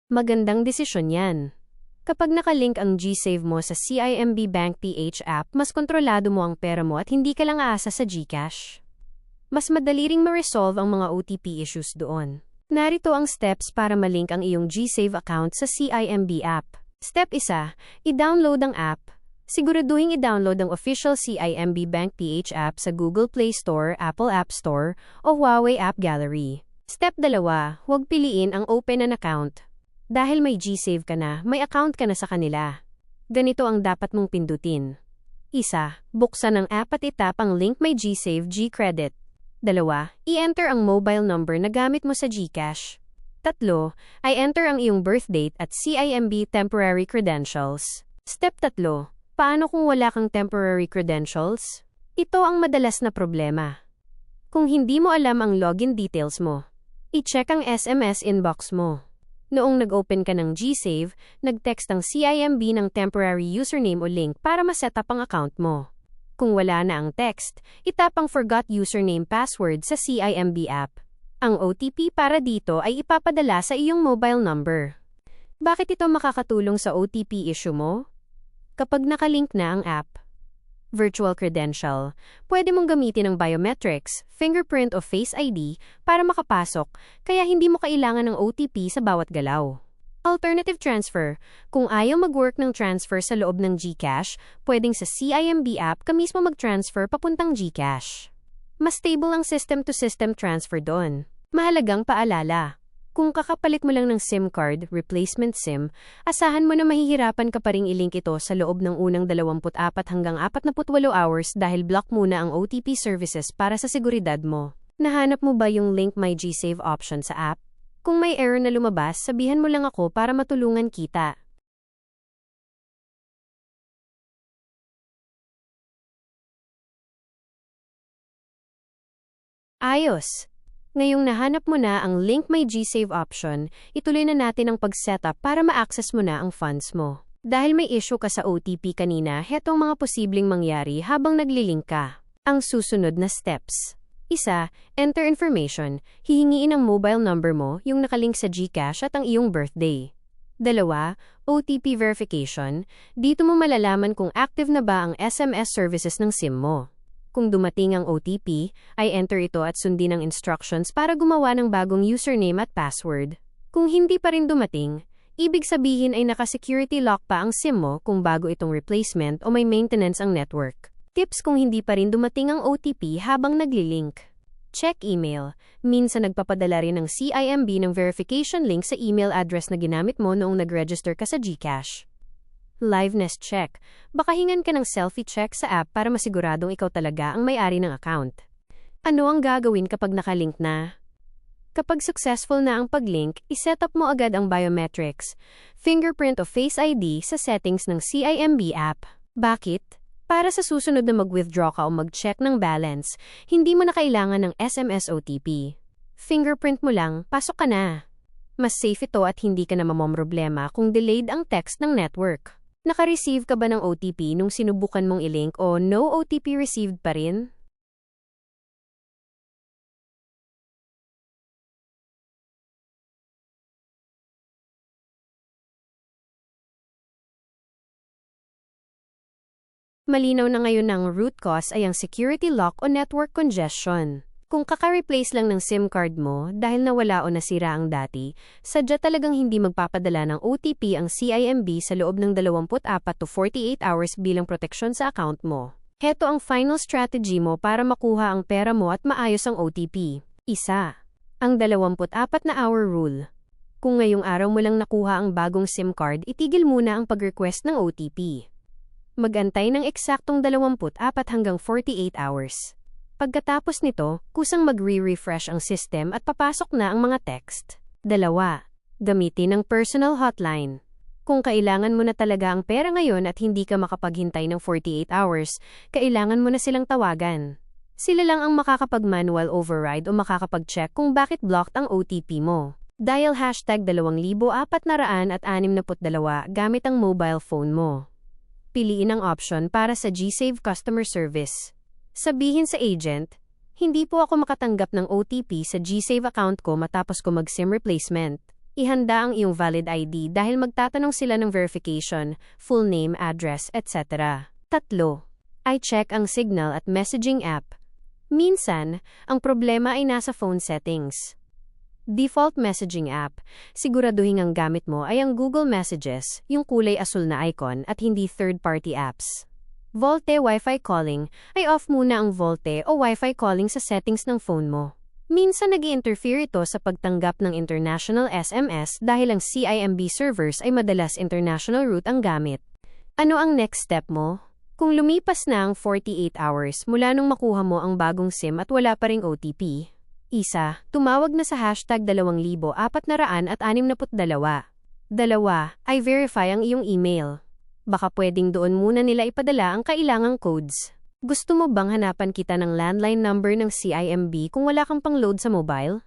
Magandang desisyon yan. Kapag nakalink ang GSave mo sa CIMB Bank PH app, mas kontrolado mo ang pera mo at hindi ka lang aasa sa GCash. Mas madali ring ma-resolve ang mga OTP issues doon. Narito ang steps para malink ang iyong GSave account sa CIMB app. Step 1. I-download ang app. Siguraduhin i-download ang official CIMB Bank PH app sa Google Play Store, Apple App Store, o Huawei App Gallery. Step 2. Huwag piliin ang open an account. Dahil may GSave ka na, may account ka na sa kanila. Ganito ang dapat mong pindutin. 1. Buksan ang app at itap ang link may GSave G-Credit. 2. I-enter ang mobile number na gamit mo sa GCash. 3. I-enter ang iyong birth date at CIMB temporary credentials. Step 3. Paano kung wala kang temporary credentials? Ito ang madalas na problema. Kung hindi mo alam ang login details mo, i-check ang SMS inbox mo. Noong nag-open ka ng GSave, nag-text ang CIMB ng temporary username o link para ma-setup ang account mo. Kung wala na ang text, itap ang forgot username password sa CIMB app. Ang OTP para dito ay ipapadala sa iyong mobile number. Bakit ito makakatulong sa OTP issue mo? Kapag nakalink na ang app, virtual credential, pwede mong gamitin ang biometrics, fingerprint o face ID para makapasok, kaya hindi mo kailangan ng OTP sa bawat galaw. Alternative transfer, kung ayaw mag-work ng transfer sa loob ng GCash, pwedeng sa CIMB app ka mismo mag-transfer papuntang GCash. Mas stable ang system-to-system transfer doon. Mahalagang paalala. Kung kakapalit mo lang ng SIM card, replacement SIM, asahan mo na mahihirapan ka pa ring ilink ito sa loob ng unang 24 hanggang 48 hours dahil block muna ang OTP services para sa seguridad mo. Nahanap mo ba yung link my GSave option sa app? Kung may error na lumabas, sabihan mo lang ako para matulungan kita. Ayos! Ngayong nahanap mo na ang link may GSave option, ituloy na natin ang pag-setup para ma-access mo na ang funds mo. Dahil may issue ka sa OTP kanina, hetong mga posibleng mangyari habang naglilink ka. Ang susunod na steps. 1. Enter information. Hihingiin ang mobile number mo, yung nakalink sa GCash at ang iyong birthday. 2. OTP verification. Dito mo malalaman kung active na ba ang SMS services ng SIM mo. Kung dumating ang OTP, ay enter ito at sundin ang instructions para gumawa ng bagong username at password. Kung hindi pa rin dumating, ibig sabihin ay naka-security lock pa ang SIM mo kung bago itong replacement o may maintenance ang network. Tips kung hindi pa rin dumating ang OTP habang naglilink. Check email. Minsan nagpapadala rin ng CIMB ng verification link sa email address na ginamit mo noong nag-register ka sa GCash. Liveness check. Baka hingan ka ng selfie check sa app para masiguradong ikaw talaga ang may-ari ng account. Ano ang gagawin kapag nakalink na? Kapag successful na ang paglink, iset up mo agad ang biometrics, fingerprint o face ID sa settings ng CIMB app. Bakit? Para sa susunod na mag-withdraw ka o mag-check ng balance, hindi mo na kailangan ng SMS OTP. Fingerprint mo lang, pasok ka na. Mas safe ito at hindi ka na mamomroblema kung delayed ang text ng network. Naka-receive ka ba ng OTP nung sinubukan mong i-link o no OTP received pa rin? Malinaw na ngayon ang root cause ay ang security lock o network congestion. Kung kaka-replace lang ng SIM card mo dahil nawala o nasira ang dati, sadya talagang hindi magpapadala ng OTP ang CIMB sa loob ng 24 to 48 hours bilang proteksyon sa account mo. Heto ang final strategy mo para makuha ang pera mo at maayos ang OTP. 1. Ang 24 na hour rule. Kung ngayong araw mo lang nakuha ang bagong SIM card, itigil muna ang pag-request ng OTP. Magantay ng eksaktong 24 hanggang 48 hours. Pagkatapos nito, kusang mag-re-refresh ang system at papasok na ang mga text. 2. Gamitin ang personal hotline. Kung kailangan mo na talaga ang pera ngayon at hindi ka makapaghintay ng 48 hours, kailangan mo na silang tawagan. Sila lang ang makakapag-manual override o makakapag-check kung bakit blocked ang OTP mo. Dial #2462 gamit ang mobile phone mo. Piliin ang option para sa GSave Customer Service. Sabihin sa agent, hindi po ako makatanggap ng OTP sa GSave account ko matapos ko mag-SIM replacement. Ihanda ang iyong valid ID dahil magtatanong sila ng verification, full name, address, etc. 3. I-check ang Signal at messaging app. Minsan, ang problema ay nasa phone settings. Default messaging app, siguraduhin ang gamit mo ay ang Google Messages, yung kulay asul na icon at hindi third-party apps. VoLTE Wi-Fi calling, ay off muna ang VoLTE o Wi-Fi calling sa settings ng phone mo. Minsan nag-i-interfere ito sa pagtanggap ng international SMS dahil ang CIMB servers ay madalas international route ang gamit. Ano ang next step mo? Kung lumipas na ang 48 hours mula nung makuha mo ang bagong SIM at wala pa ring OTP, tumawag na sa hashtag 2462. 2. I-verify ang iyong email. Baka pwedeng doon muna nila ipadala ang kailangang codes. Gusto mo bang hanapan kita ng landline number ng CIMB kung wala kang pang-load sa mobile?